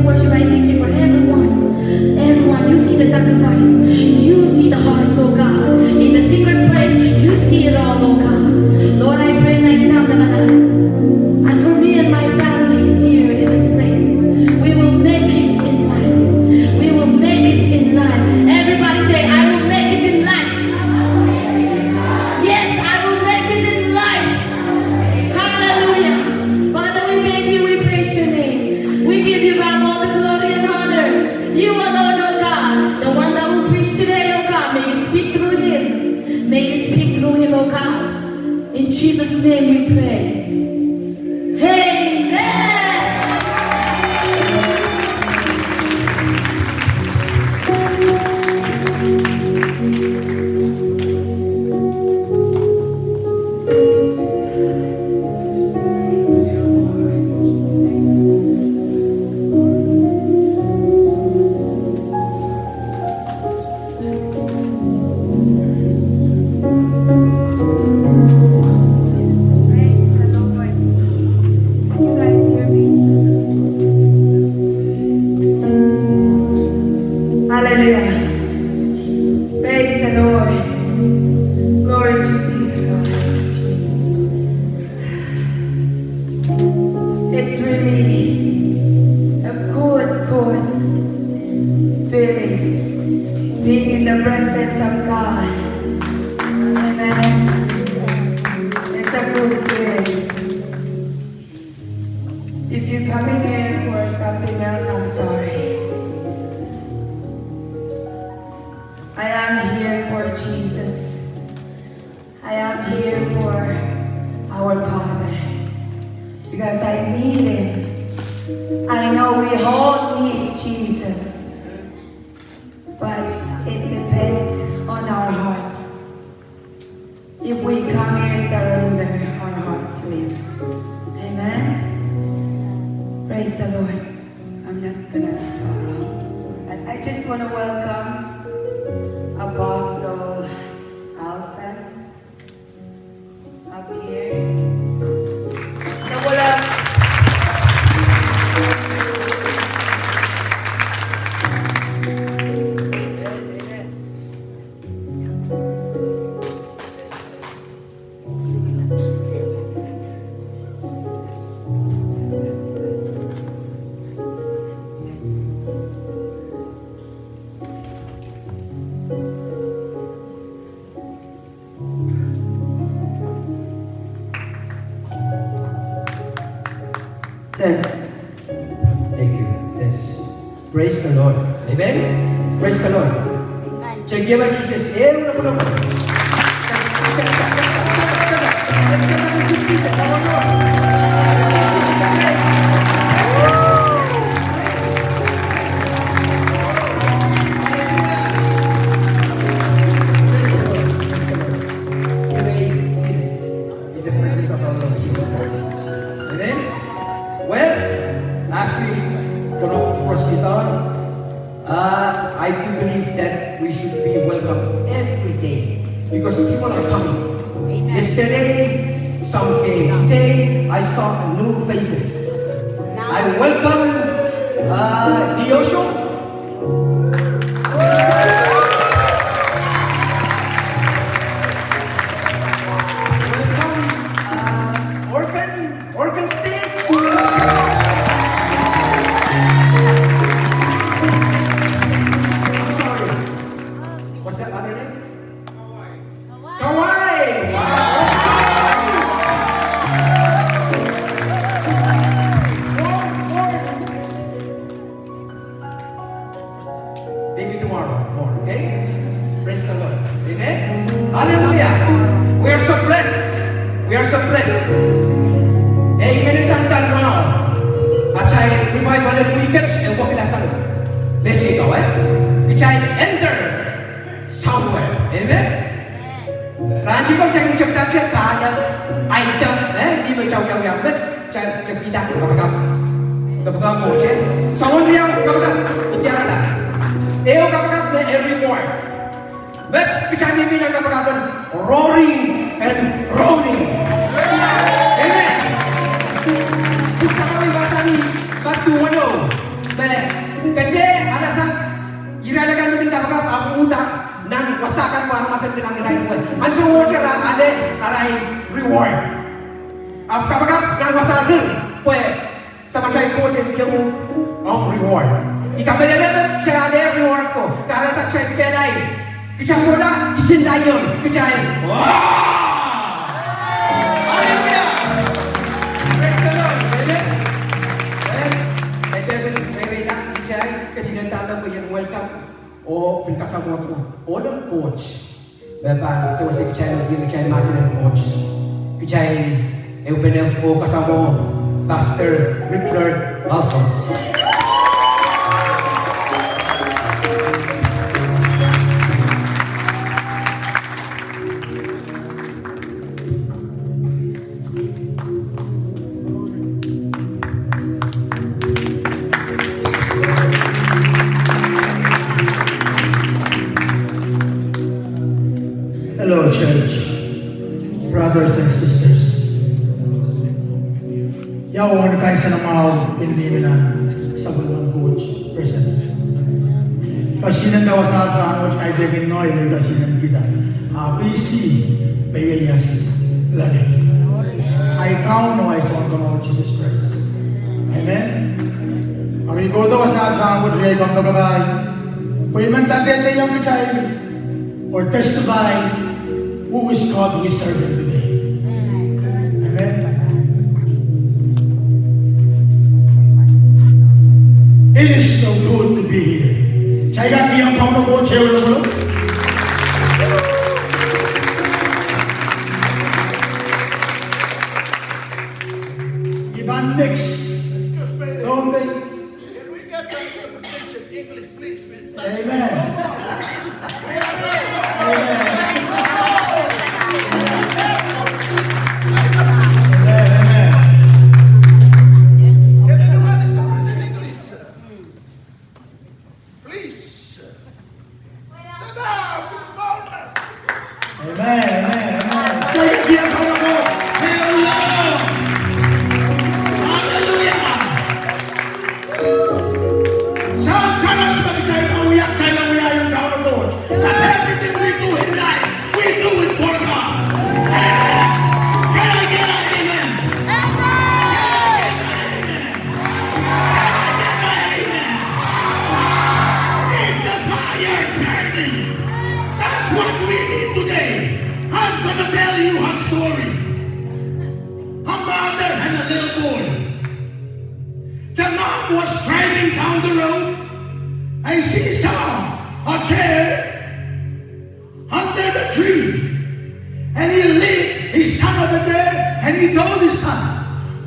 worship, I thank you for everyone. Everyone, you see the sacrifice. You see the hearts, oh God. In the secret place, you see it all, oh God. Lord, I pray next time that as for me and my family here in this place, we will make it in life. We will make it in life. Everybody say, I will make it in life. Yes, I will make it in life. Hallelujah. Father, we thank you, we praise your name. We give you back all the glory and honor. You alone, oh God, the one that will preach today, oh God, may you speak through him. May you speak through him, oh God. In Jesus' name we pray. Yes. Thank you. Yes. Praise the Lord. Amen. Praise the Lord. Check your Jesus. I do believe that we should be welcome every day because people are coming. Amen. Yesterday, some came. Today, I saw new faces. I welcome Diosho. Welcome, Organ State. Hallelujah. We are so blessed. We are so blessed. Amen. At I revival and weekends and walk in a salon. Let you go, which I enter somewhere. Amen. Ranchi ko chang chak tak chak kada item di ma chau chau yang bet chak kita kapag mo che. Someone riang kapag itiara. Eo kapag everyone. But kita ni bilang kapag roaring and groaning. Amen. Bisa kami bahasa ni batu wano. But kapag ang utak nan wasakan para masan tinanggilain mo. Ang sumunod siya ade aray reward. Kapag nan wasakan pues sama siya ko yung reward. Ikapadala siya ade reward ko. Kaya tak siya peray. Kita sola isindayon. Kita wow! Hallelujah! Praise the Lord. Amen. Kasi nantanda ko yung welcome o pinakasama ko o ng coach. Bapa, so sa kichay yung kichay masin ng coach. Kichay yung pinag o kasama Pastor Richard Alphonse. Hello, church, brothers and sisters. Yawan kayo sa namaw pinili na sa bulwang coach presence. Kasi nang daw sa atin, which I didn't know, kasi nang kita. PC, bayayas, lalay. I count no I saw the Lord Jesus Christ. Amen? Ari ko daw sa atin, which I don't know, pwede man tatete yung kichay, or testify who is God we serve today. Amen. It is so good to be here. Chaiga kiyang pauno ko, cheo lo. Iban next. Don't they? Can we get the interpretation English, please? Amen. Amen. I see saw a chair under the tree, and he laid his son over there, and he told his son,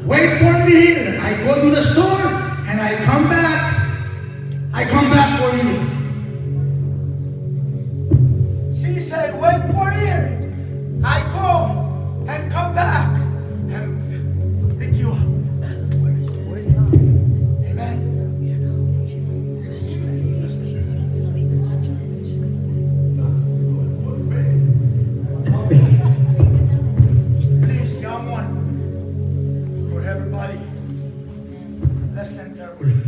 "Wait for me here. I go to the store, and I come back. I come back for you." She said, "Wait for here. I go and come back and pick you up." Amen. Please, young one, for everybody, listen carefully.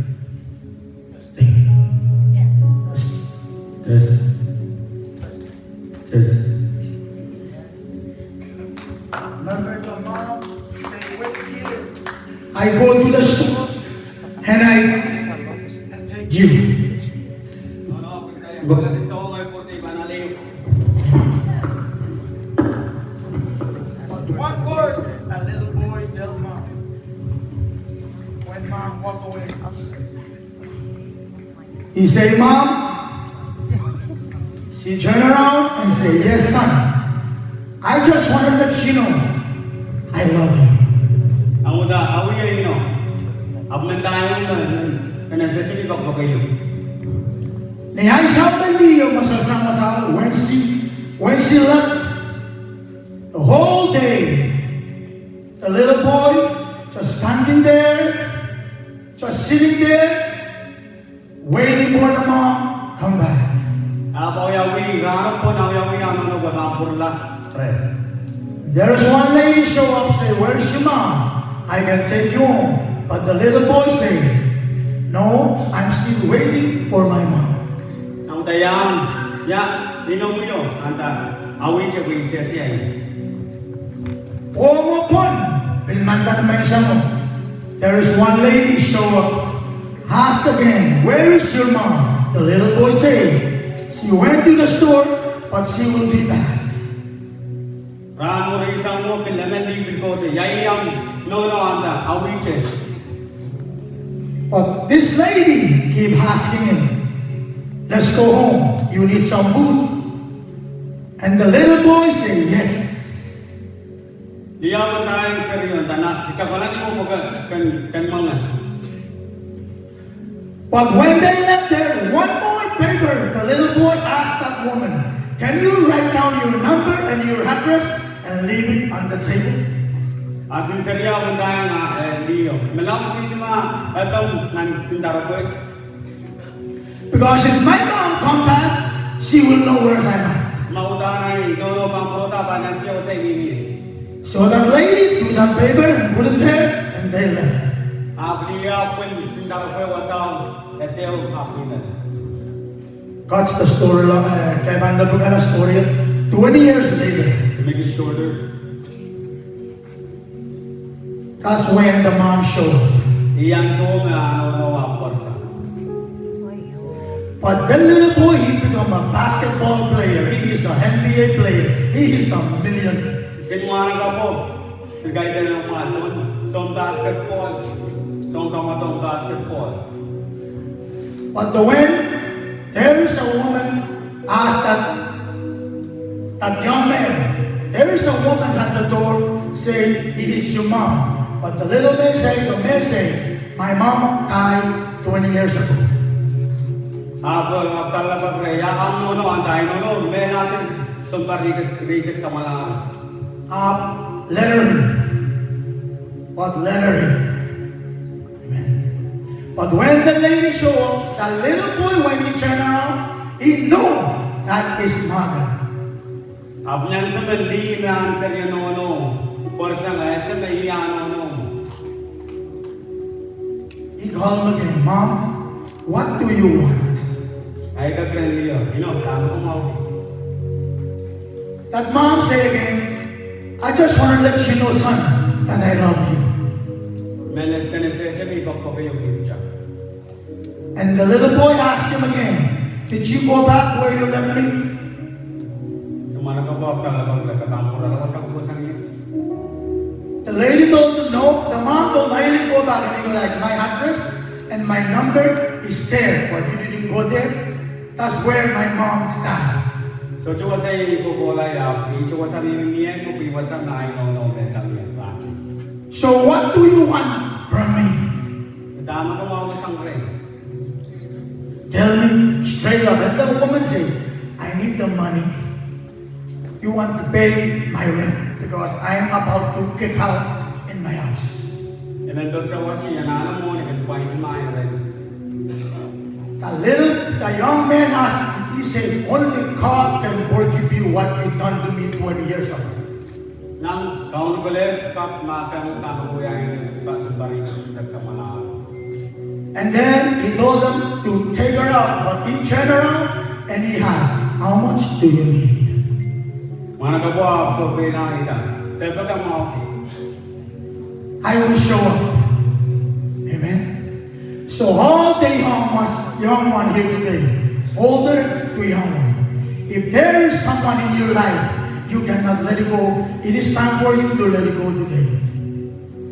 Remember the mom say, "Wait here I go to the store, and I and take you. one word." A little boy tell mom. When mom walk away, He say, "Mom." She turn around and say, "Yes, son. I just want to let you know I love you." Amuda, awiya ino. Abmandayon na nasachili ko pa kayo. Nihai sabi niyo masasama-sama when she left the whole day, the little boy just standing there, just sitting there, waiting for the mom come back. Abaw yawi, ranap po na yawi ang ano gabapur la. There's one lady show up, say, "Where's your mom? I can take you home." But the little boy say, "No, I'm still waiting for my mom." Ang Tayang, ya, inong yo, anda, awin siya ko isa siya. Omopon, pinmanda naman siya mo. There is one lady show up, asked again, where is your mom? The little boy said, she went to the store, but she will be back. Ramo isang mo pilaman libid ko to, yayang nono anda, awin siya. But this lady keep asking him, let's go home, you need some food? And the little boy said, yes. Dia mo tayong seryon, tanak, itsakalan mo kan mga. But when they left there, one more paper, the little boy asked that woman, can you write down your number and your address and leave it on the table? Asin serya mo tayong liyo. Malaw siya ma, atong nan sindaro ko. Because if my mom come back, she will know where I'm at. Maudanay, nono pang prota ba na siya sa ibig. So that lady took that paper and put it there, and they left. Abriya pun sindaro ko wasang eteo apina. That's the story. Kaya man na bukan na story. 20 years later, To make it shorter, that's when the mom showed up. iyan so na ano ang porsa. But that little boy, he become a basketball player. He is an NBA player. He is a millionaire. Sinuana ka po, pagkaitan ng mga son basketball, son kamatong basketball. But when there is a woman asked that young man, there is a woman at the door saying, he is your mom. But the little man said, my mom died 20 years ago. Ako, talaga pre, ang nono, ang dahil nono, may nasin son parikas risik sa mga. Let her in. But let her in. Amen. But when the lady showed up, the little boy, when he turned around, he knew that his mother. Abnyan sa mali na ang seryo nono, porsa nga sa may nono. He called him again, Mom, what do you want? Ay ka friendly yun, tama ko mo. That mom said again, I just want to let you know, son, that I love you. Menes siya, may bakpo kayo siya. And the little boy asked him again, did you go back where you left me? Sumana ka po, talagang nagkatampura lang sa kubusang yun. The lady told him no. The mom told him, I didn't go back. And he go like, my address and my number is there. But you didn't go there. That's where my mom died. So chuwa sa ko bola ya, chuwa sa niyan ko piwasan na ay no sa niyan ba. So what do you want from me? Tama ko mga sangre. Tell me straight up. And the woman said, I need the money. You want to pay my rent because I am about to kick out in my house. Inandog sa wasi yan ano mo ni kan kuan kumain rin. The young man asked, he said, only God can forgive you what you done to me 20 years ago. Nang kaon ko le kap makam ko yang pasubari sa mga. And then he told them to take her out, but he turned around and he asked, how much do you need? Mana ka po so pina ita. Tepa ka mo. I will show up. Amen. So all the young one here today, older to young one, if there is someone in your life, you cannot let it go. It is time for you to let it go today.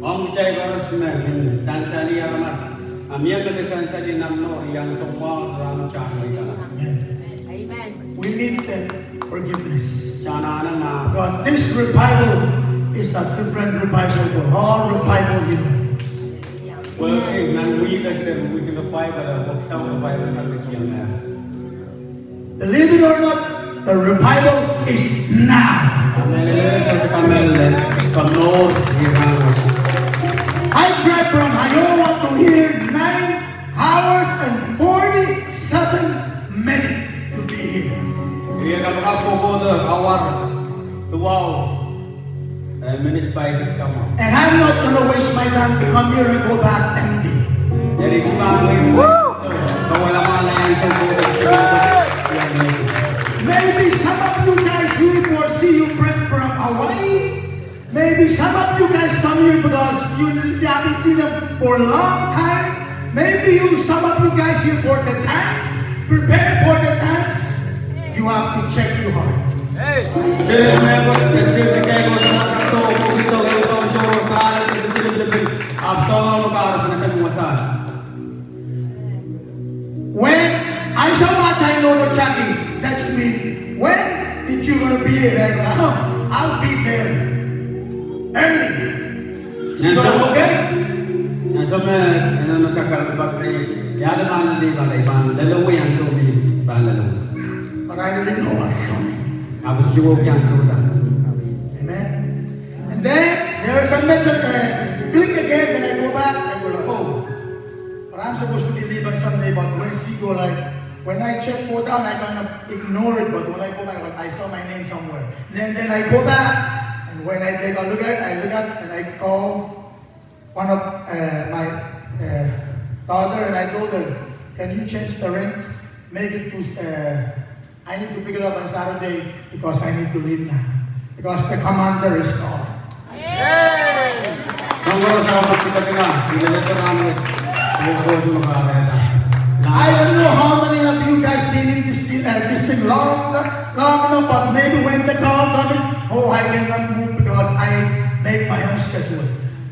Ang chay baros na sansali aramas. Amiyan na sansali namno yang semua ram chanoi ka. Amen. We need forgiveness. Chana na. God, this revival is a different revival for all revival you know. Well, nan we kasi we can fight but buksaw na fight na kasi na. Believe it or not, the revival is now. I drive from Iowa to here 9 hours and 47 minutes to be here. Iya kalau aku bodoh awar tuaw municipal sama. And I'm not going to waste my time to come here and go back empty. Jadi cuma so kawala mana yang sebut Maybe some of you guys come here because you haven't seen them for a long time. Maybe some of you guys here for the dance, prepare for the dance. You have to check your heart. When I so much I know no Chucky text me, when did you gonna be here? I go, oh, I'll be there early. So okay? But I didn't know what's coming. Amen. And then there is a message, click again, then I go back, I go like, oh. But I'm supposed to be leaving Sunday, but when she go like, when I go down, I kind of ignore it, but when I go back, I saw my name somewhere. Then I go back, and when I take a look at it, I look at and I call one of my daughter, and I told her, can you change the rent? Make it to, I need to pick it up on Saturday because I need to leave now. Because the commander is calling. I don't know how many of you guys been in this thing long enough, but maybe when the call comes, oh, I cannot move because I make my own schedule.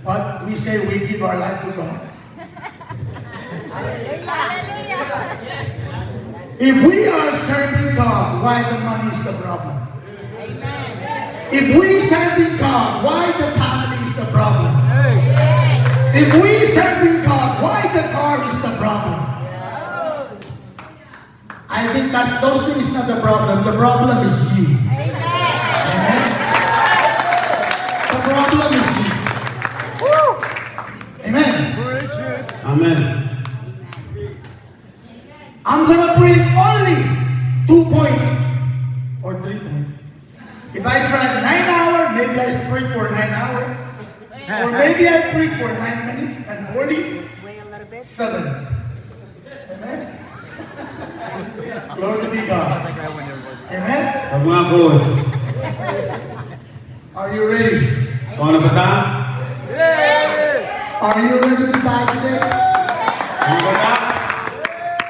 But we say we give our life to God. If we are serving God, why the money is the problem? If we serving God, why the family is the problem? If we serving God, why the car is the problem? I think those things not the problem. The problem is you. Amen. The problem is you. Amen. Amen. I'm gonna bring only 2 points or 3 points. If I drive 9 hours, maybe I preach for 9 hours. Or maybe I preach for 9 minutes and 47. Amen. Glory be God. Amen. Are you ready? Are you ready to die today?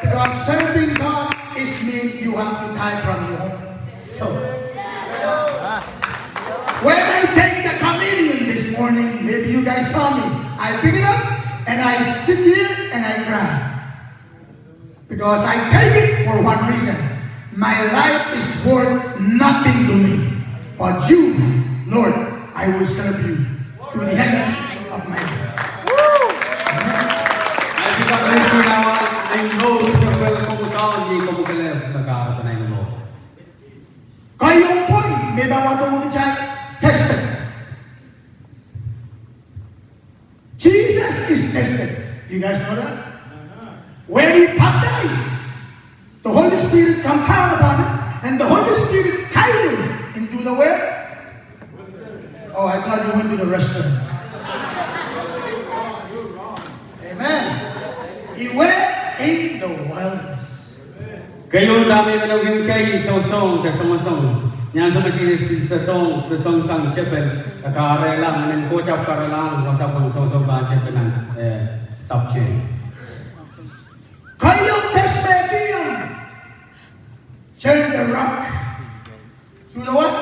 Because serving God is mean you have to die from your own soul. When I take the communion this morning, maybe you guys saw me. I pick it up and I sit here and I cry. Because I take it for one reason. My life is worth nothing to me. But you, Lord, I will serve you to the end of my life. Kayong point, may bawa itong tested. Jesus is tested. You guys know that? When he baptized, the Holy Spirit come down upon him, and the Holy Spirit carried him into the where? Oh, I thought you went to the restaurant. Amen. He went in the wilderness. Kayo dami man yung chay song kasamasong. Yan sa machinis sa song sang chepel kakare lang nen ko chap kara lang wasapang song ba chepenan subchain. Kayo tested him. Turn the rock. You know what?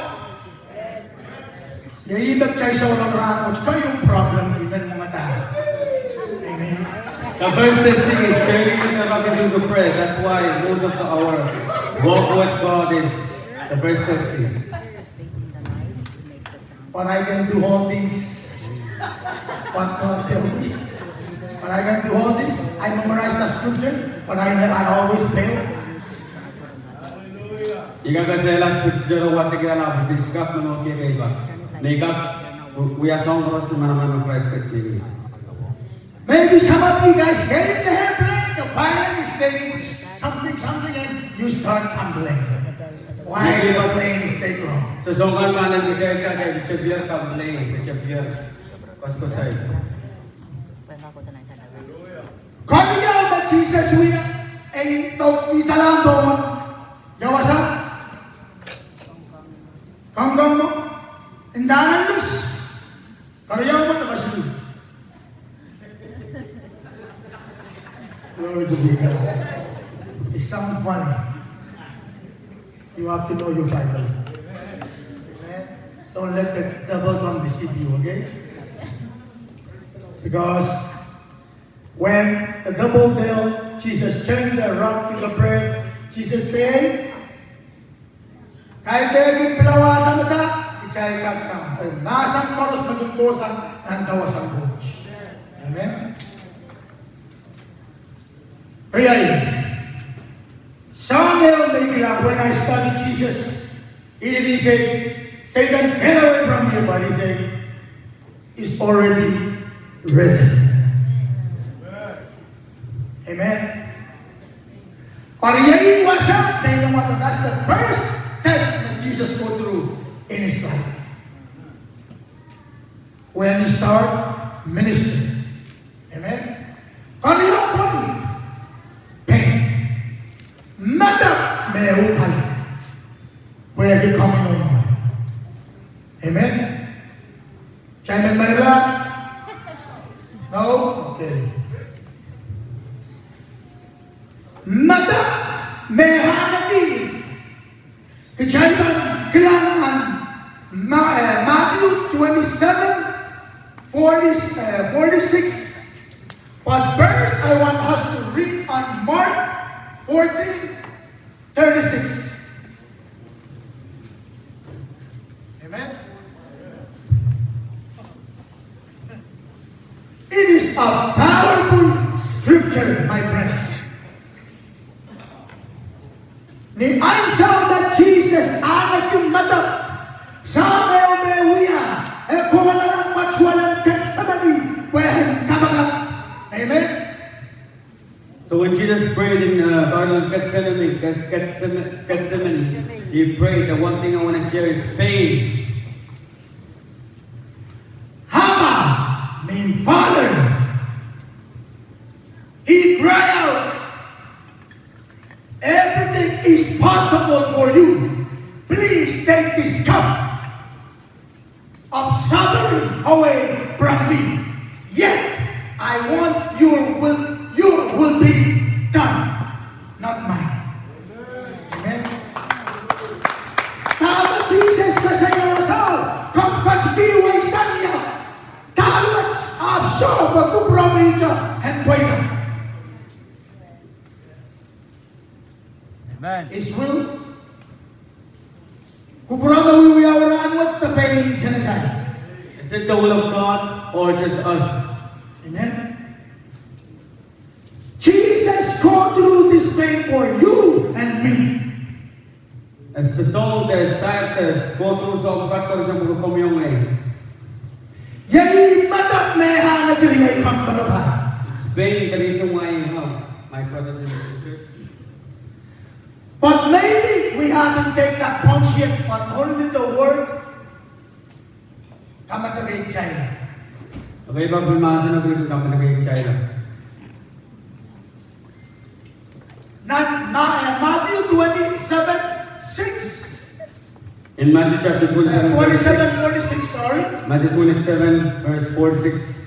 Yaibag chay sa walang rakot. Kayong problem even mga tao. Amen. The first testing is turning the rock into prayer. That's why most of our walk with God is the first testing. But I can do all things. What God tell me. But I can do all things. I memorize the scripture, but I always fail. Ika kasi last scripture what tigala discuss no okay ba. Makeup we are song cross to man Christ experience. Maybe some of you guys get in the airplane, the pilot is taking something, and you start tumbling. Why the plane is taking wrong? So songan manan bicara biar tumbling, biar kos-kosay. Kaya ba Jesus we ay italang doon? Yawasan? Kanggang mo? Indanan lus? sounds funny. You have to know your Bible. Amen. Don't let the devil come deceive you, okay? Because when the devil dealt, Jesus turned the rock to the bread. Jesus said, kahit yung pilawanan na ta, ichay kagkang. Nasang koros magungkosan ng dawasang coach. Amen? Kaya yun. When I studied Jesus, he didn't say, Satan, get away from me, but he said, it's already written. Amen. That's the first test that Jesus go through in his life. When he start ministering. Amen. Where you coming on? Amen. China Manila? No? Okay. Mata mehanati. Kejadian Kelangan Matthew 27, 46. But first I want us to read on Mark 14, 36. Amen. It is a powerful scripture, my friend. Ni aisaw na Jesus anak yung mata sa mewiya kung wala ng matwalan katsamani pwede kabagap. Amen. So when Jesus prayed in Garden of Gethsemane, he prayed. The one thing I want to share is pain. Hama means Father. He cried out, everything is possible for you. Please take this cup of suffering away from me. Yet I want your will be done, not mine. Amen. Tama Jesus kasaya wasal, kampach diway sanya, tawat absorb ako province and pwede. Amen. His will. Kupurang wiwiyawaraan, what's the pain in Senegal? Is it the will of God or just us? Amen. Jesus go through this pain for you and me. As the song that said, go through some factors of the communion. Yay, matat meha na kiriyay pang balaba. It's pain, the reason why you have, my brothers and sisters. But maybe we haven't taken that punch yet, but only the word kamatagay China. Okay, pag bumasa na rin kami nag-China. Matthew 27:6. In Matthew chapter 27, 27:46, sorry. Matthew 27, verse 46.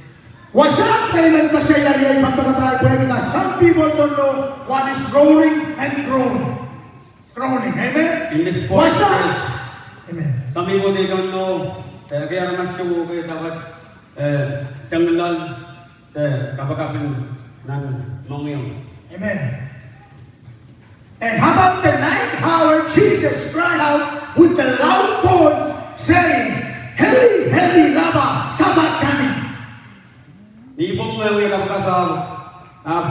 Wasak payment kasi yan pagpamatay pwede na. Some people don't know what is rolling and groaning. Amen? In this point, Wasak. Amen. some people they don't know. Kaya naman siya kaya dapat sanglan kapagapin ng mongyo. Amen. And how about the night hour Jesus cried out with the loud voice saying, Heli, Heli, lama, sabachthani. Ibong mewi kapagapag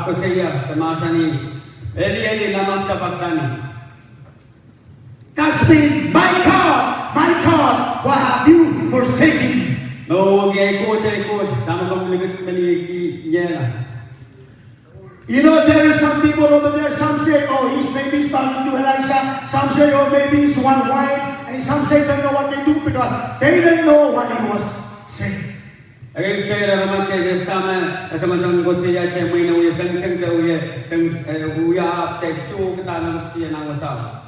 kusaya tamasa ni Eli naman sa pagtani. That's been, my God, why have you forsaken me? No, gay coach, tama kang maligi yela. You know, there are some people over there, some say, oh, he's maybe talking to Elisha. Some say, oh, maybe he's one wife. And some say they don't know what they do because they didn't know what he was saying. Again, Chair, naman siya tama kasama-sama ko siya siya may nauya sang kauya sang uya siya siya katana siya nang wasal.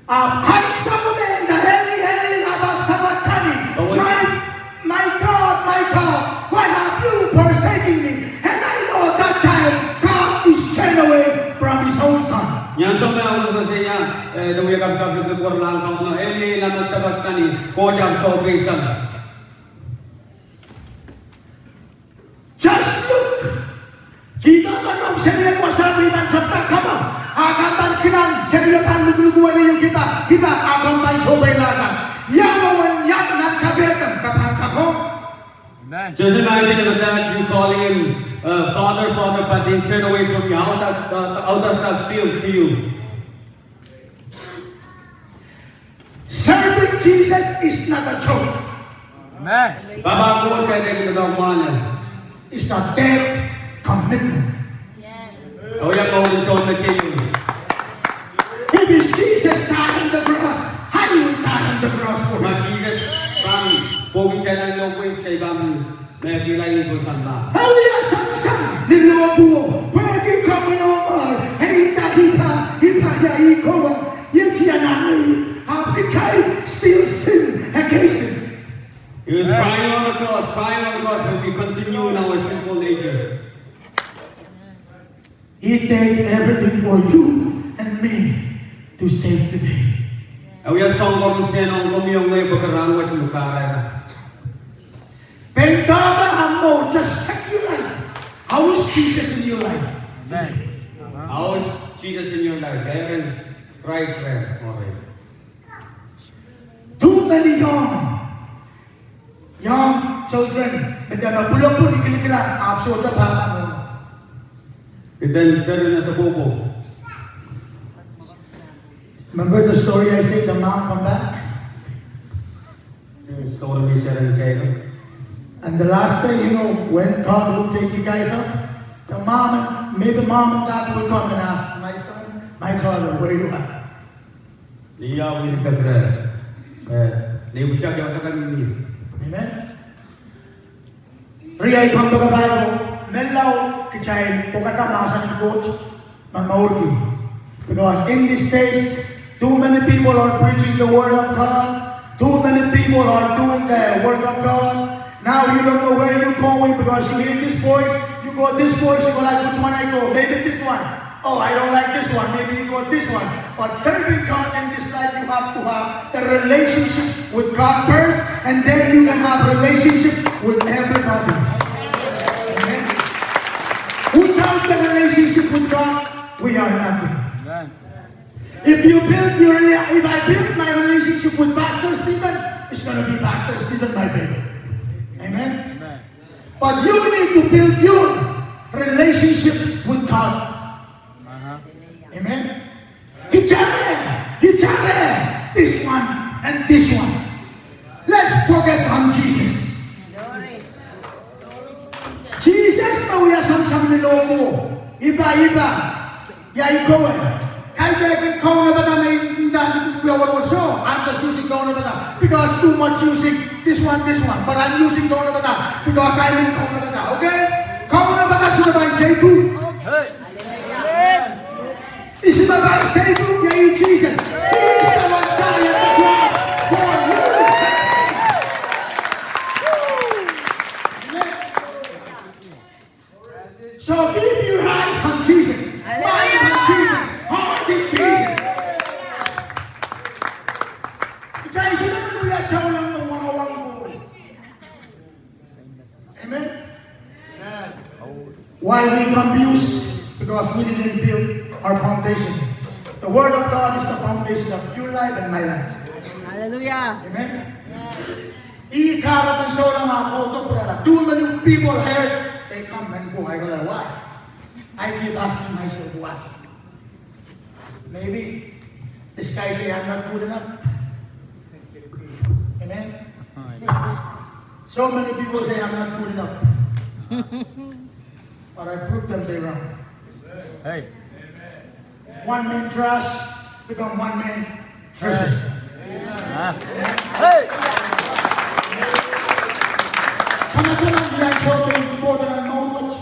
Hi, some of them, the heli, about sabachthani. My God, why have you forsaken me? And I know at that time, God is turned away from his own son. Yang sama aku saya dua kali keluar langkah no eli nama sabat kani kojam so pisang. Just look. Kita kan sendiri kuasa beriman serta kamu. Akan bangkitan sendiri kan lugu-luguan yang kita akan bansobai belakang. Yang mau yang nak kabarkan kapan kamu? Just imagine that you calling him Father, Father, but they turn away from you. How does that feel to you? Serving Jesus is not a joke. Baba ko kaya tayo kita mana? It's a deep commitment. Oh ya kau mencom macam If it's Jesus died on the cross, how you will die on the cross for Ma him? Jesus bang bogin jalan lokoi cai bang mereka lagi pun sama. Hallelujah, sang ni lobo. Where you coming over? Hey, hipa ya iko. Yang siapa ni? How can still sin against him? He was crying on the cross, but we continue in our sinful nature. He did everything for you and me to save today. Aku ya song komisen on komiyong ngay pagkarang wa chumukara. Pentada amo, just check your life. How is Jesus in your life? How is Jesus in your life? Kaya kan Christ there already. Too many young children, medana pulang pun ikil-ikilan, absurd na bata mo. Kita sir na sa buko. Remember the story I said, the mom come back? Story ni sir ang chayro. And the last day, when God will take you guys up, maybe mom and dad will come and ask, my son, my daughter, where you at? Niya wili kagra. Ni ucap yang sakan ni. Amen? Riyay kang bagabayo, melaw kichay, pagkatamasan ng coach, mamaurki. Because in these days, too many people are preaching the word of God. Too many people are doing the work of God. Now you don't know where you're going because you hear this voice, you go this voice, you go like, which one I go? Maybe this one. Oh, I don't like this one. Maybe you go this one. But serving God in this life, you have to have the relationship with God first, and then you can have relationship with everybody. Amen. Without the relationship with God, we are nothing. If I build my relationship with Pastor Stephen, it's going to be Pastor Stephen, my baby. Amen? But you need to build your relationship with God. Amen? Gitare, this one and this one. Let's focus on Jesus. Jesus na uya sam ni lobo. Iba. Ya ikaw Kaya kau na bata may show. I'm just using kau na bata because too much using this one. But I'm using kau na bata because I'm in kau na bata. Okay? Kau na bata sudah by Seibu. Is the by Seibu? Yeah, Jesus. He is the one dying at the cross for you. So keep your eyes on Jesus. Mind on Jesus. Heart in Jesus. Kaya sila na nuya siya lang ng wawang mo. Amen? Why we confused? Because we didn't build our foundation. The Word of God is the foundation of your life and my life. Hallelujah. Amen? Ikarap ang show ng mga photo, brother. Too many people here, they come and go. I go like, why? I keep asking myself, why? Maybe this guy say I'm not good enough. Amen? So many people say I'm not good enough. But I prove them they're wrong. Hey. One man trash become one man treasure. Hey. Sama-sama di ay shopping important and know much.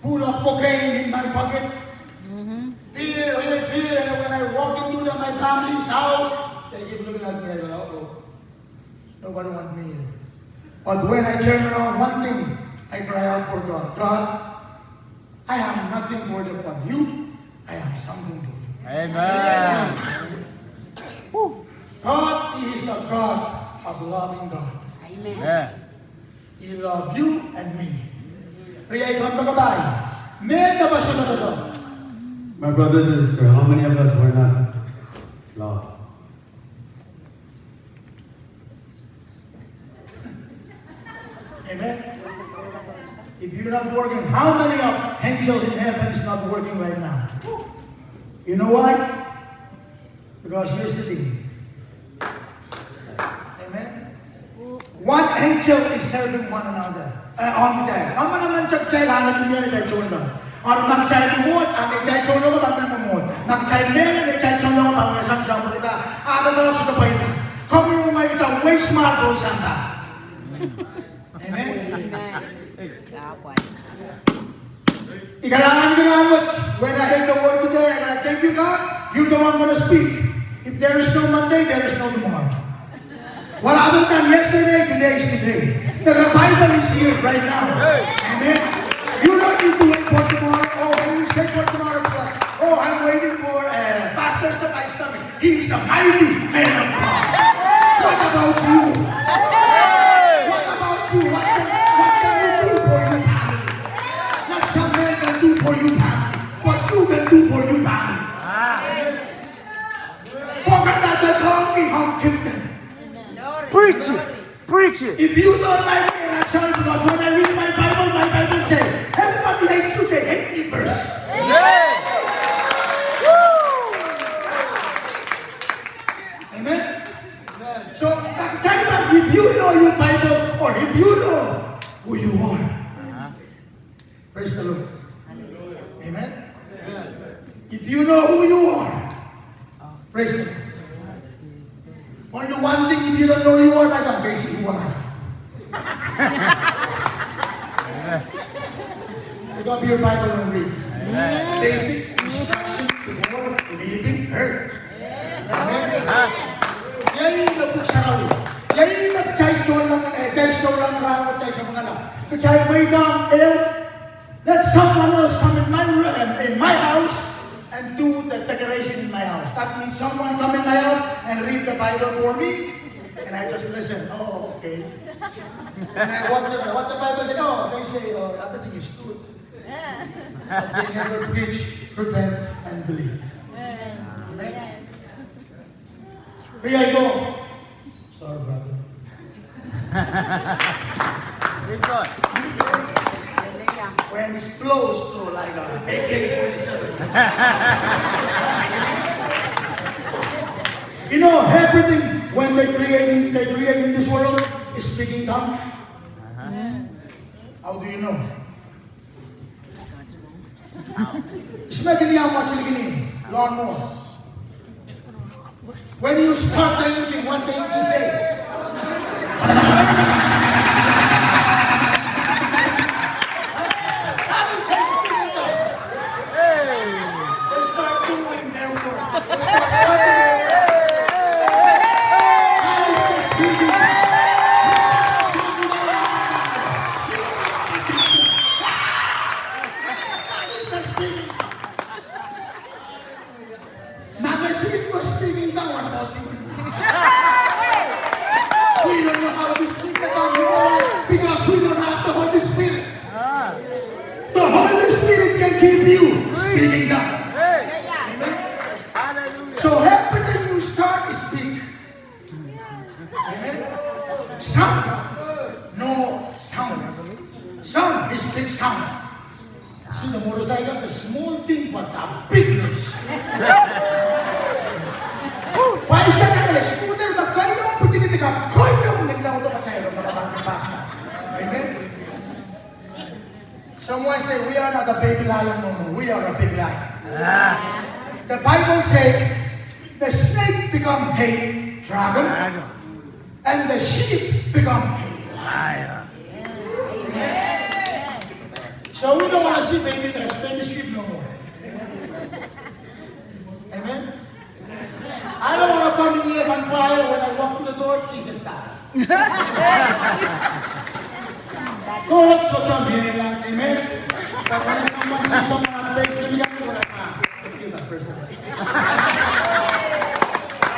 Full of cocaine in my pocket. Beer, and when I walk into my family's house, they keep looking at me and go, oh, nobody wants me here. But when I turn around, one thing, I cry out for God. God, I have nothing more than you I am something good. Amen. God is a God of loving God. Amen. He loves you and me. Kaya ikaw magkabay. May kabasya na ito. My brothers and sisters, how many of us were not loved? Amen. If you're not working, how many of angels in heaven is not working right now? You know why? Because you're sitting. Amen. One angel is serving one another. On the child. Naman naman child, hangat yung yan, child chono. Or mag-child mo, ang child chono mo, bakit mo mo. Nag-child nila, child chono mo, bakit nasang-sang mo nila. Ada daw sa kapay na. Kami mo may ito, way smart po santa. Amen. Ikalangan ko na when I heard the word today, I'm going to thank you, God. You're the one going to speak. If there is no Monday, there is no tomorrow. What I haven't done yesterday, today is today. The revival is here right now. Amen. You don't need to wait for tomorrow. Oh, when you say for tomorrow, oh, I'm waiting for Pastor Sakai's coming. He is a mighty man of God. What about you? What about you? What can you do for your family? Not some man can do for you, family. What you can do for your family. Forget that the donkey home kingdom. Preach it. Preach it. If you don't like me, I'm sorry, because when I read my Bible says, everybody hates you, they hate me first. Yeah. Amen? So, if you know your Bible, or if you know who you are, praise the Lord. Amen? If you know who you are, praise the Lord. Only one thing, if you don't know who you are, like I'm basic who am I? Pick up your Bible and read. Basic instruction to war, living earth. Amen? Yan yung nagpuksaraw. Yan yung nag-chay-show lang naramot tayo sa mga anak. Kachay may down, let someone else come in my house and do the decoration in my house. That means someone come in my house and read the Bible for me, and I just listen. Oh, okay. And I what the Bible say? Oh, they say, oh, everything is good. But they never preach, repent, and believe. Amen. Kaya ito, sorry brother. Preach God. When it flows through like a AK-47. You know, everything when they create in this world is speaking tongue. How do you know? Ismail niya ang machilikin lawnmower. When you start the engine, what the engine say? They start doing their work. Magazine was speaking down about you. We don't know how to speak about you because we don't have the Holy Spirit. The Holy Spirit can keep you speaking down. So everything you start is speak. Amen. Sound. No sound. Sound is big sound. See the motorcycle, the small thing but the bigness. Why is that? Scooter na kayo, pwede ka kayo naglaw ito kayo makabangin basa. Amen. Someone say we are not a baby lion no more. We are a big lion. The Bible says the snake become a dragon, and the sheep become a lion. So we don't want to see baby sheep no more. Amen. I don't want to come in here on fire when I walk to the door. Jesus died. God so come here, amen. But when someone sees someone on the face, person.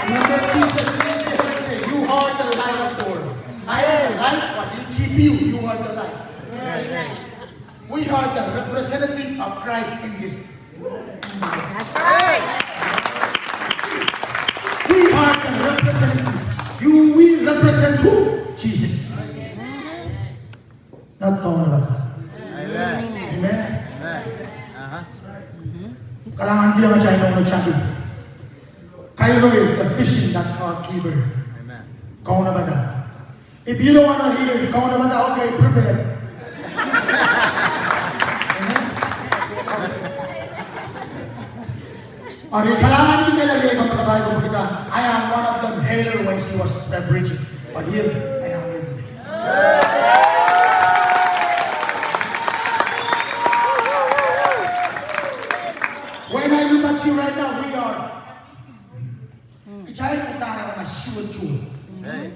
Remember Jesus made the difference, say, you are the light of the world. I am the light, but He keep you. You are the light. We are the representative of Christ in this. That's right. We are the representative. We represent who? Jesus. Not Tom Amen. Amen. Kailangan dia nga siya yung nagsabi. Kayo the fishing that keeper. Amen. Kau na ba na? If you don't want to hear, kau na ba na? Okay, prepare. Or kailangan din nila rin ang pagkabahay ko kita. I am one of them hater when she was preaching. But here, I am with me. When I look at you right now, we are. Ichay kung tayo na sure. Amen.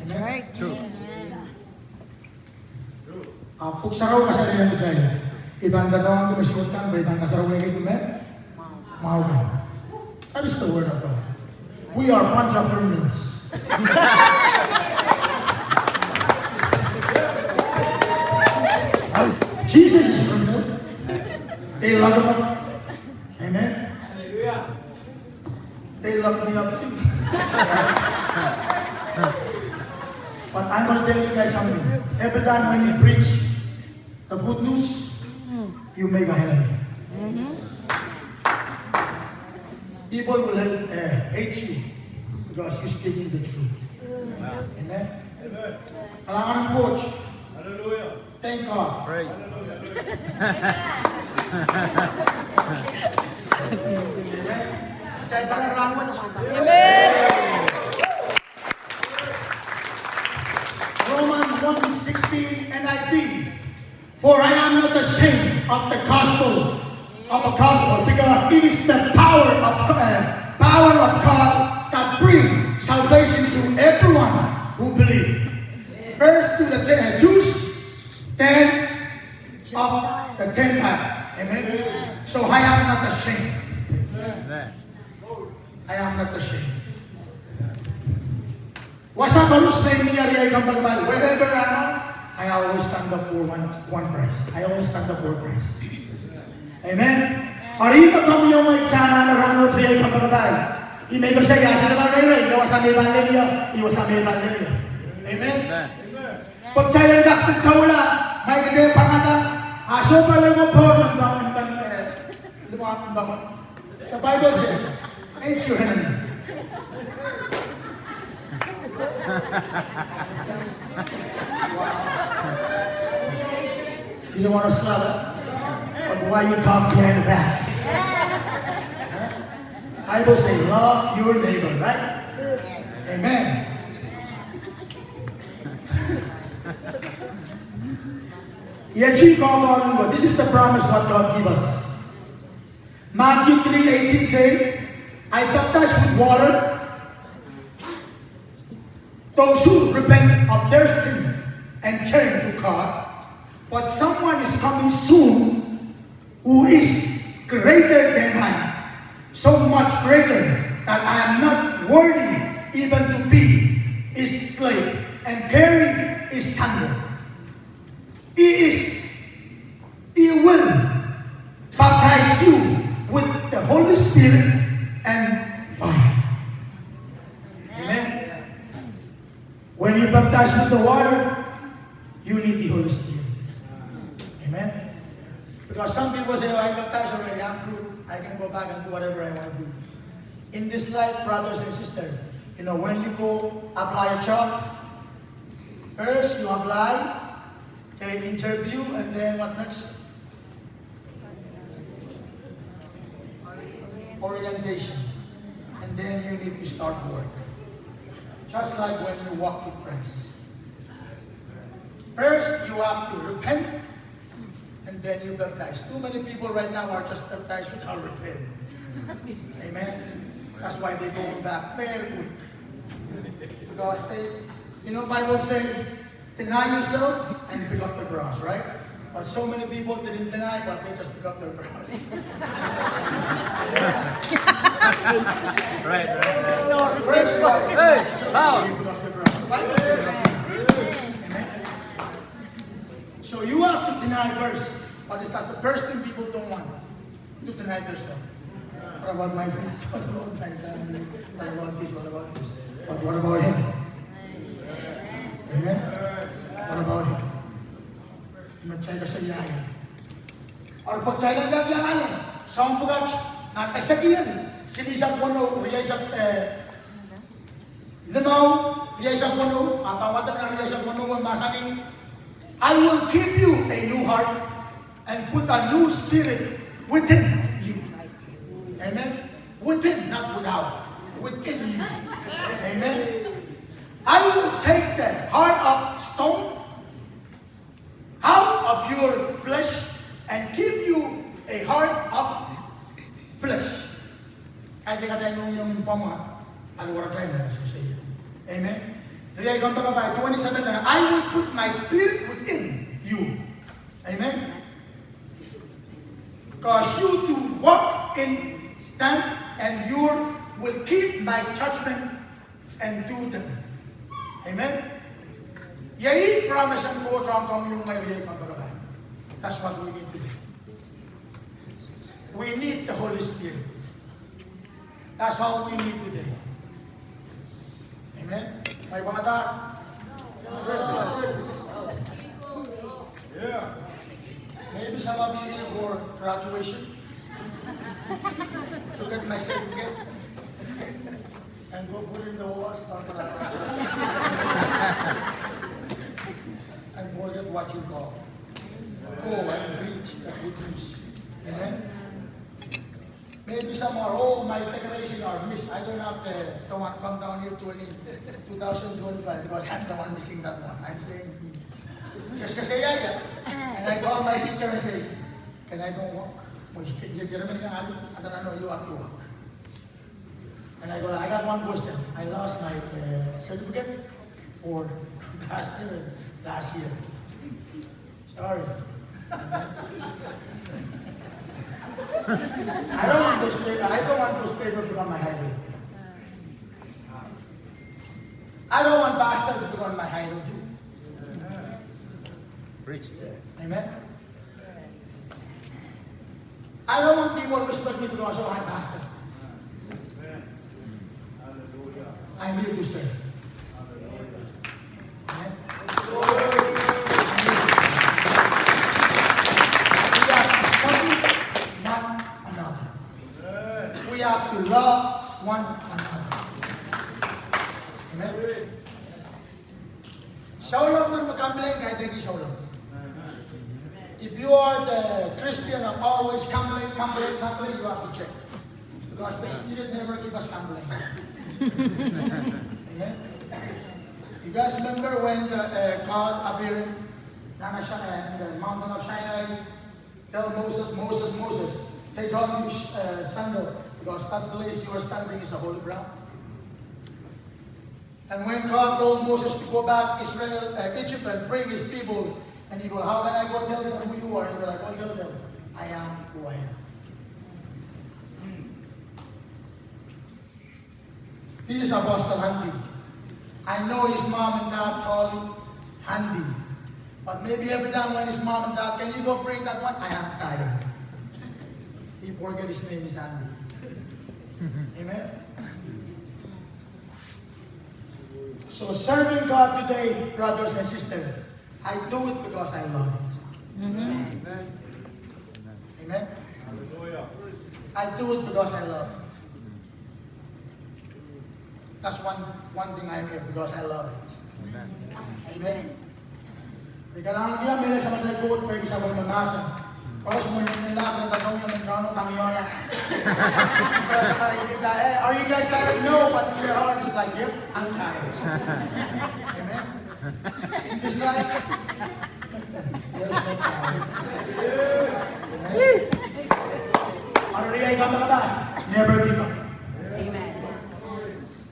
That's right. True. Pugsaraw ka sa rin ichay. Ibang datawang kumasikot ka, ibang kasaraw na ito, men. Mau ka. That is the word of God. We are entrepreneurs. Jesus is entrepreneur. They love him up. Amen. They love me up too. But I'm going to tell you guys something. Every time when you preach the good news, you make a enemy. People will hate you because you're speaking the truth. Amen. Kailangan ng coach. Hallelujah. Thank God. Praise. Dahil pararangan na siya. Romans 1:16 NIV. For I am not ashamed of the gospel because it is the power of God that brings salvation to everyone who believes. First to the Jews, then of the Gentiles. Amen. So I am not ashamed. Amen. I am not ashamed. Wasa kalus na iniyari kang pagbabago. Wherever I am, I always stand up for one Christ. I always stand up for Christ. Amen. Arriba kami yung may tiyana na rano siya kang pagbabago. Imay ko siya, sa naman kayo, iwas ang Evangelio. Amen. Pag siya yung dakpag kaula, may kita yung pangata, aso pa lang mo po, lumang bangon. The Bible says, ain't your enemy. You don't want to slap it? But why you talk behind the back? Bible says, love your neighbor, right? Amen. This is the promise what God gives us. Matthew 3:18 says, I baptize with water those who repent of their sin and turn to God. But someone is coming soon who is greater than I, so much greater that I am not worthy even to be his slave and carry his sandal. He will baptize you with the Holy Spirit and fire. Amen. When you baptize with the water, you need the Holy Spirit. Amen. Because some people say, oh, I baptized already, I'm good. I can go back and do whatever I want to do. In this life, brothers and sisters, when you go apply a job, first you apply, they interview, and then what next? Orientation. And then you need to start work. Just like when you walk with Christ. First, you have to repent, and then you baptize. Too many people right now are just baptized without repent. Amen? That's why they're going back very quick. Because Bible says, deny yourself and pick up the cross, right? But so many people didn't deny, but they just pick up their cross. Right. Praise God. Hey, So wow. you pick up their cross. Bible says, amen. So you have to deny first. But it's not the first thing people don't want. To deny themselves. What about my food? What about my family? What about this? What about this? But what about him? Amen? What about him? Mag-try ka sa yaya. Or pag-try lang ka yaya, sa ang pagkach, natasakiyan, sinisang puno, riyay sa, linaw, riyay sa puno, apawatan na riyay sa puno, masangin, I will give you a new heart and put a new spirit within you. Amen? Within, not without. Within you. Amen? I will take the heart of stone out of your flesh and give you a heart of flesh. Kaya tayo yung pama, alwara tayo na sa iyo. Amen? Kaya ikaw ba 27 na, I will put my spirit within you. Amen? Cause you to walk in stand and you will keep my judgment and do them. Amen? Yay, promise and po trong yung may riyay kang bagabay. That's what we need to do. We need the Holy Spirit. That's how we need to do. Amen? May mga ta? Yeah. Maybe some of you for graduation to get my certificate and go put in the walls and forget what you call. Go and preach the good news. Amen? Maybe some are, oh, my decoration are missed. I don't have the one come down here 2025 because I'm the one missing that one. I'm saying, just kasi yaya. And I call my teacher and say, can I go walk? You know, you have to walk. And I go, I got one question. I lost my certificate for last year. Sorry. I don't want those papers to become my highway. I don't want pastors to become my highway too. Preach. Amen. I don't want people to respect me because I'm pastor. I'm here to serve. Amen. We have to serve one another. We have to love one another. Amen. Siya lang man magkambilin kahit hindi siya lang. If you are the Christian of always complaining, you have to check. Because the Spirit never give us complaining. Amen? You guys remember when God appeared in the mountain of Sinai, tell Moses, take off your sandal, because that place you are standing is a holy ground. And when God told Moses to go back Egypt and bring his people, and he goes, how can I go tell them who you are? He goes, I go tell them, I am who I am. This is Apostle Handy. I know his mom and dad call him Handy. But maybe every time when his mom and dad, can you go bring that one? I am tired. He forget his name is Handy. Amen? So serving God today, brothers and sisters, I do it because I love it. Amen. Amen. Hallelujah. I do it because I love it. That's one thing I'm here, because I love it. Amen. Kailangan niya, meron sa mga nag-vote, pwede sa mga mamasa. Para sa mga nila, kung tanong yung nagkano, tangyola. Are you guys tired? No, but in your heart is like, yep, I'm tired. Amen. In this life, there's no time. Amen. Ariyay ka mga ba? Never give up. Amen.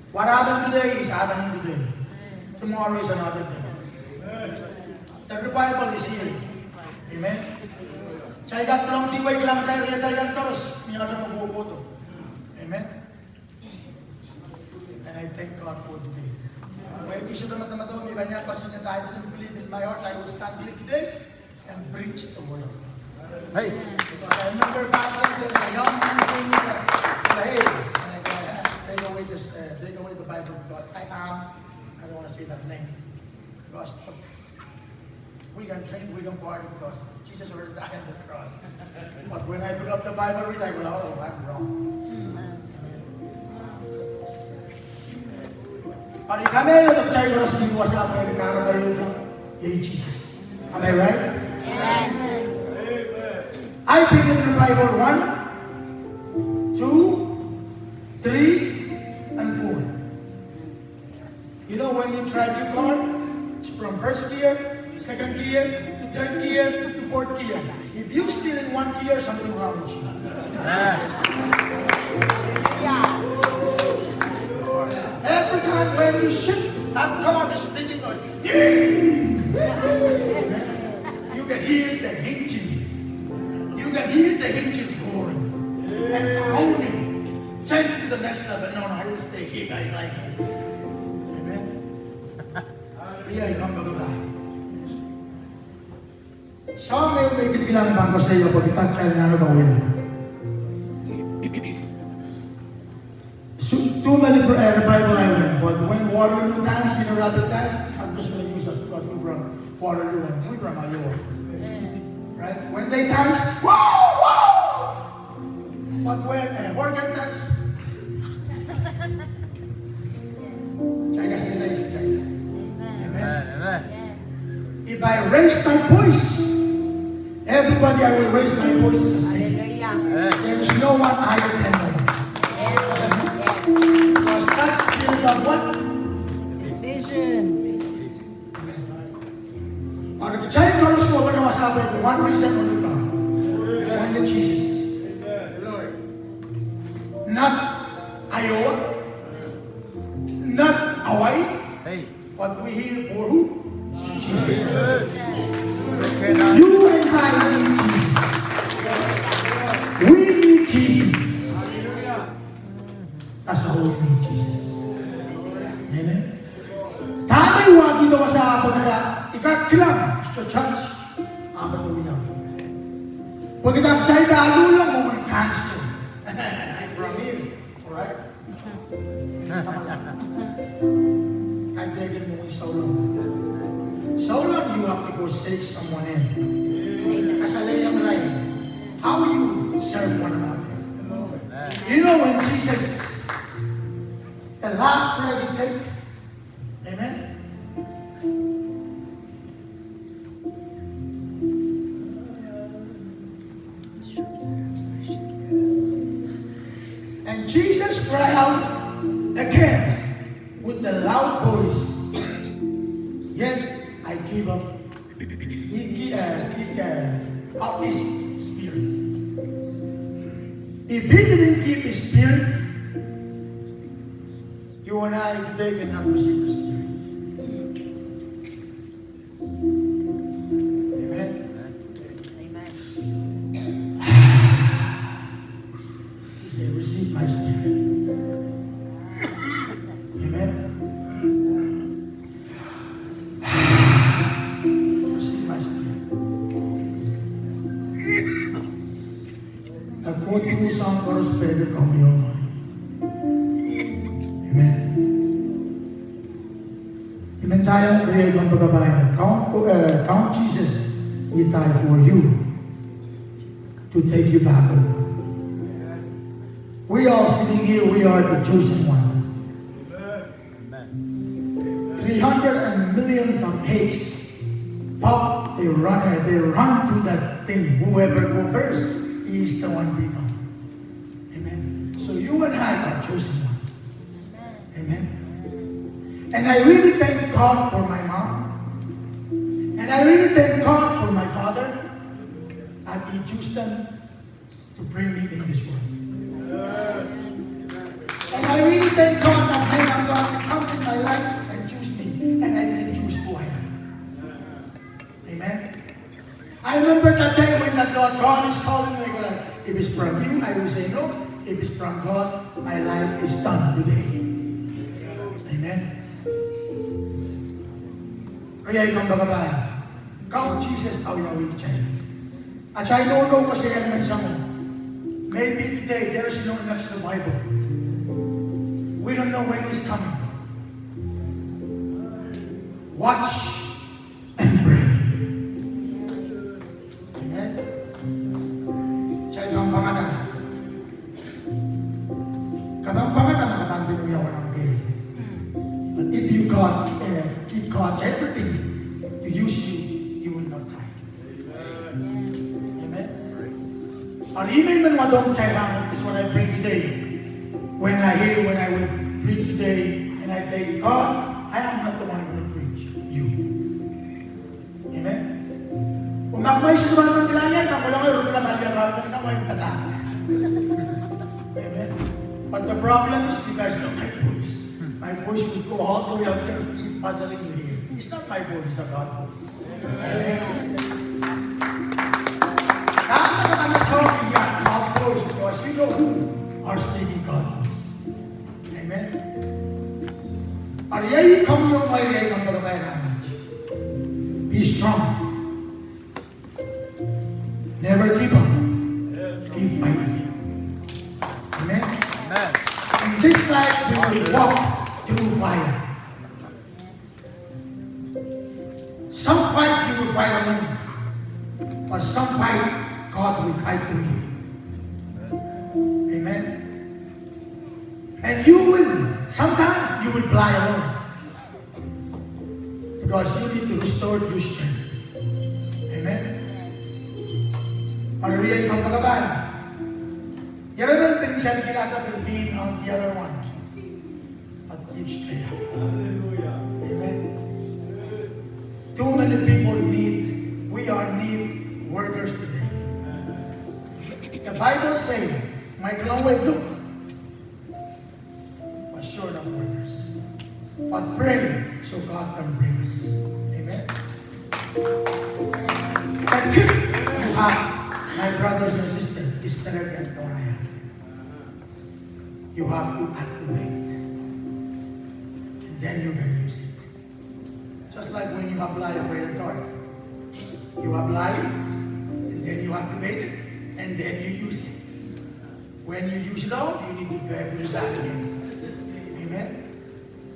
What happened today is happening today. Tomorrow is another thing. The revival is here. Amen. Caigan tulang tiwai gelang cair dia caigan terus. Ni ada membawa foto. Amen. And I thank God for today. Maybe sudah teman-teman may banyak pastinya tayo to believe in my heart. I will stand here today and preach the word of God. Hey. Because I remember back then there was a young man saying that, hey, and I go, take away the Bible because I don't want to say that name. Because we can drink, we can party because Jesus already died on the cross. But when I pick up the Bible, read, I go, oh, I'm wrong. Pari kami na nagchay ko sa lingwa sa akin, karabay yun kay Jesus. Am I right? Yes. I pick up the Bible 1, 2, 3, and 4. You know when you drive your car, it's from first gear, second gear, to third gear, to fourth gear. If you still in one gear, something wrong with you. Every time when you shift, that car is making noise. You can hear the engine. You can hear the engine roaring and groaning. Change to the next level. No, I will stay here. I like it. Amen. Yeah, come back. Sa may bilang bangko sa iyo pag itag-child na ano gawin. Too many revival I went, but when Waterloo dance, you know rapid dance, I'm just going to use us because we from Waterloo and we from Iowa. Right? When they dance, whoa, whoa! But when organ dance, China is China. Amen. If I raise my voice, everybody I will raise my voice is the same. There is no one higher than me. Because that's still the what? Vision. Para percaya kalau semua pada masalah itu, one reason only God. Only Jesus. Not Iowa, not Hawaii, but we here for who? Jesus. You and I need Jesus. We need Jesus. That's how we need Jesus. Amen. Tamay wagi daw sa pagkata ikakilang sa church. Apa to yan? Pagkata chay dalo lang mo man cancer. I'm from here. Alright? I'm taking mo yung Solon. Solon, you have to go save someone in. Kasalayang line. How you serve one another. You know when Jesus, the last prayer we take, amen? And Jesus cried out again with the loud voice, yet I give up. He up his spirit. If he didn't keep his spirit, you and I today cannot receive the spirit. Amen. He said, receive my spirit. Amen. Receive my spirit. A quote song chorus baby come your mind. Amen. Amen tayo, real ng pagbabayan. Count Jesus, He died for you to take you back home. We all sitting here, we are the chosen one. 300 and millions of pigs pop, they run to that thing. Whoever go first is the one become. Amen. So you and I are chosen one. Amen. And I really thank God for my mom. And I really thank God for my father. And He used them to bring me in this world. And I really thank God that God comes in my life and choose me. And I didn't choose who I am. Amen. I remember that day when that God is calling me, I go like, if it's from you, I will say no. If it's from God, my life is done today. Amen. Kaya ikaw mga babae, ikaw Jesus ang yawin siya. At siya inuno ko siya naman sa mo. Maybe today, there is no next revival. We don't know when it's coming. Watch and pray. Amen? Siya ikaw ang pangalan. Kabang pangalan, nakapang binuyawan ang gay. But if you keep God everything to use you, you will not die. Amen? Or even when Madam Chairan is what I pray today. When I will preach today, and I tell God, I am not the one who will preach. You. Amen? Kung makamay siya naman ng kailangan, makulang kayo, kung nabalya ka, kung nakamay pata. Amen? But the problem is, you guys know my voice. My voice will go all the way out there and keep bothering you here. It's not my voice, it's a God's voice. Amen? God voice because you know who are speaking God voice. Amen? Ariyay kami yung mariyay ng barangay namin. Be strong. Never give up. Keep fighting. Amen? In this life, we will walk through fire. Some fight you will fight alone. But some fight, God will fight through you. Amen? And you will, sometimes you will fly alone. Because you need to restore your strength. Amen? Hallelujah, ikaw pagkabahan. You remember pinagsabi kinaka being on the other one. But keep straight up. Amen? Too many people we need workers today. The Bible says, might long way look, but short of workers. But pray so God can bring us. Amen? And keep you have, my brothers and sisters, this thread and Toriah. You have to activate. And then you can use it. Just like when you apply a credit card. You apply it, and then you activate it, and then you use it. When you use it all, you need to put it back again. Amen?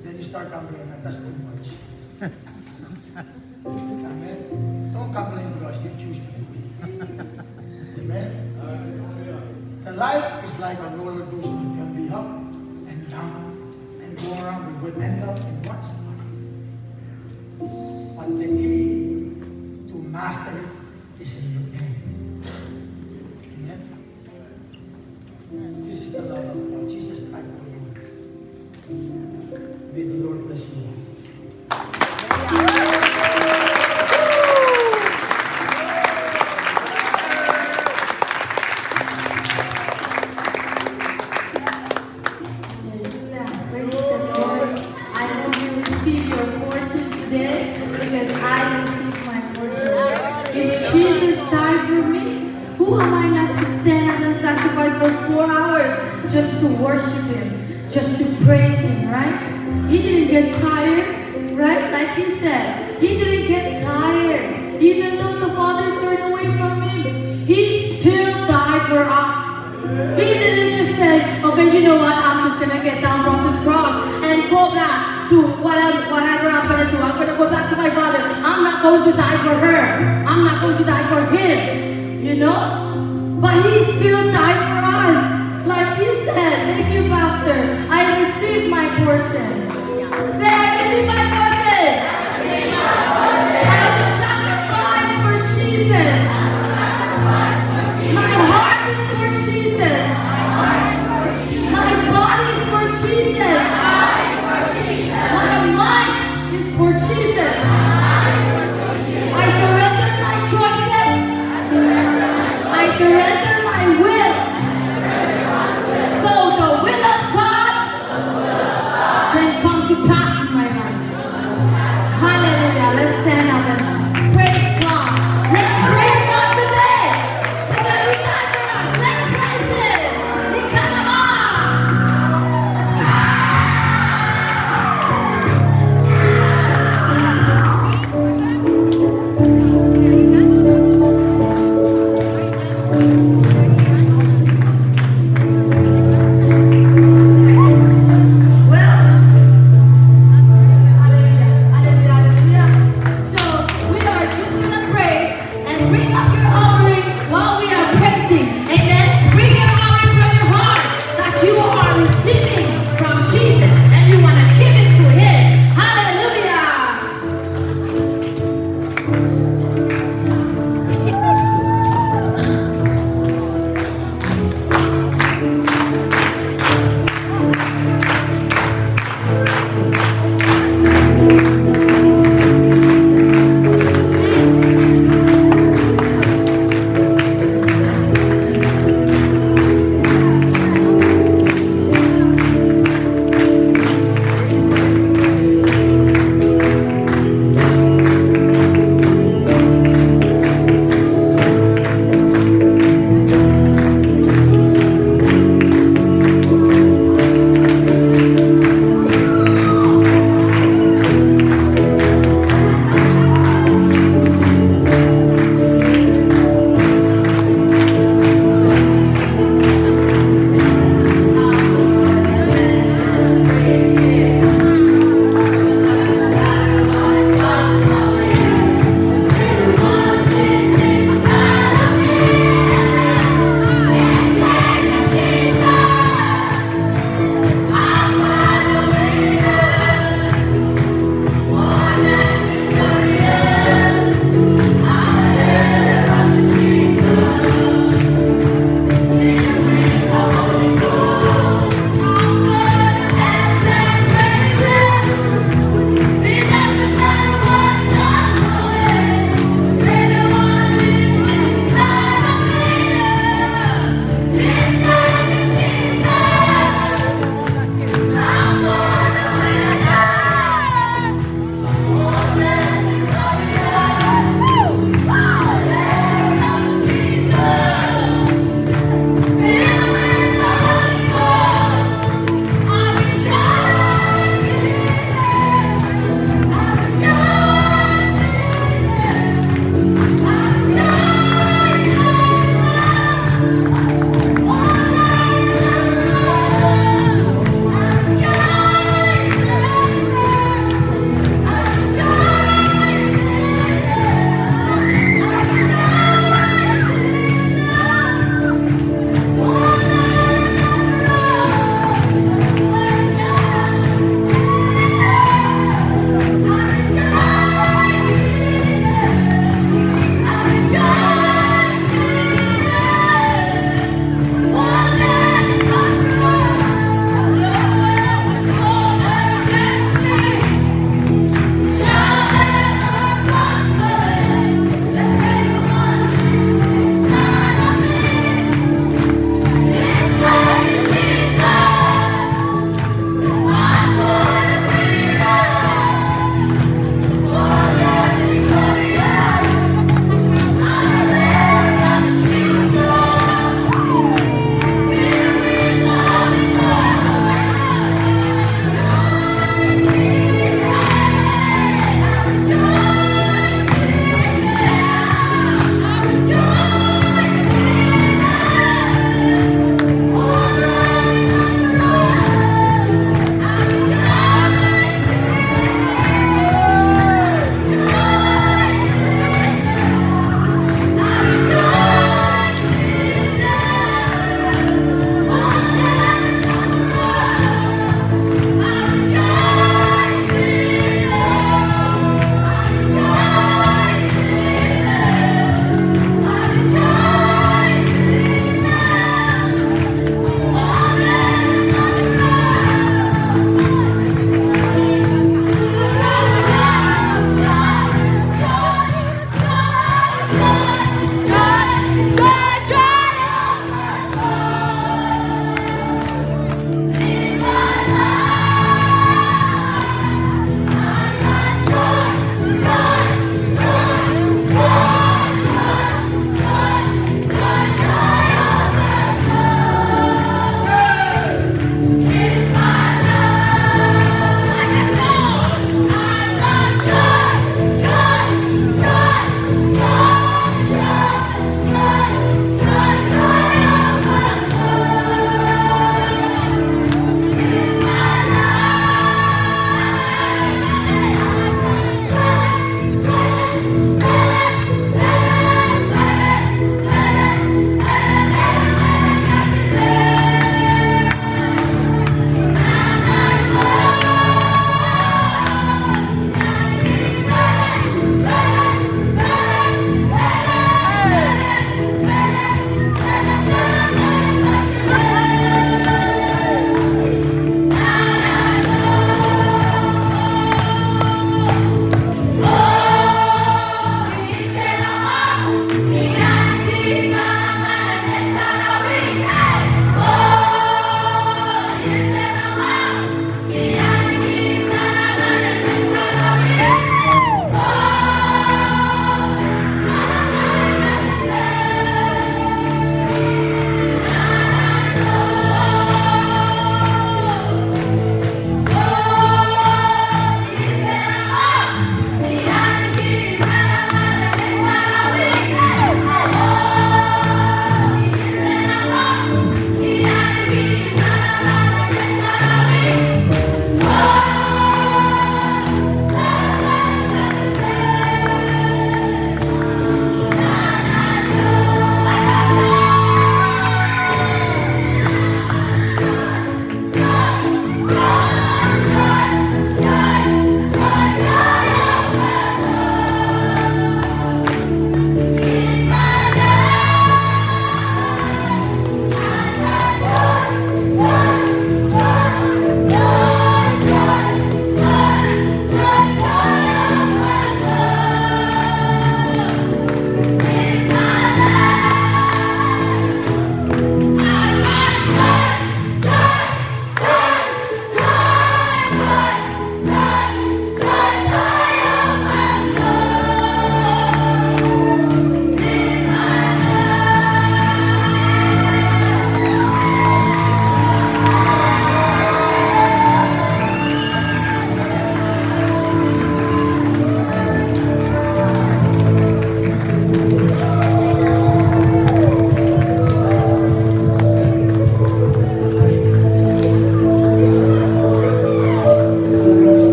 Then you start complaining, that's too much. Amen? Don't complain because you choose to do it. Amen? The life is like a roller coaster. You can be up and down and go around. We will end up in one spot. But the key to master it is in your game. Amen? This is the love of God. Jesus died for you. May the Lord bless you. Hallelujah. Praise the Lord. I hope you receive your portion today because I received my portion. If Jesus died for me, who am I not to stand up and sacrifice for 4 hours just to worship Him, just to praise Him, right? He didn't get tired, right? Like He said, He didn't get tired. Even though the Father turned away from Him, He still died for us. He didn't just say, okay, you know what, I'm just going to get down from this cross and go back to whatever I'm going to do. I'm going to go back to my Father. I'm not going to die for her. I'm not going to die for him. You know? But He still died for us. Like He said, thank you, Pastor. I received my portion. Say, I received my portion. I have sacrificed for Jesus. My heart is for Jesus. My body is for Jesus. My mind is for Jesus. I surrender my choices. I surrender my will. So the will of God can come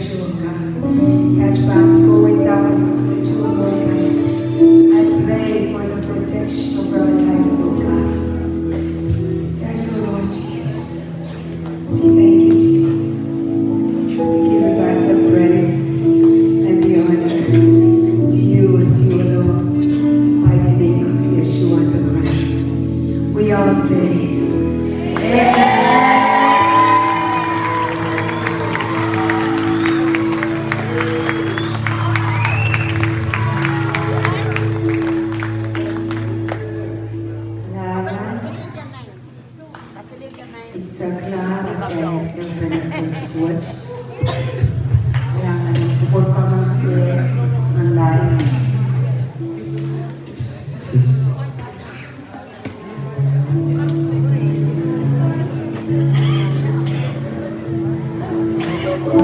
bless you, oh God. Catch back, go ways out as I said you, oh God. I pray for the protection of Brother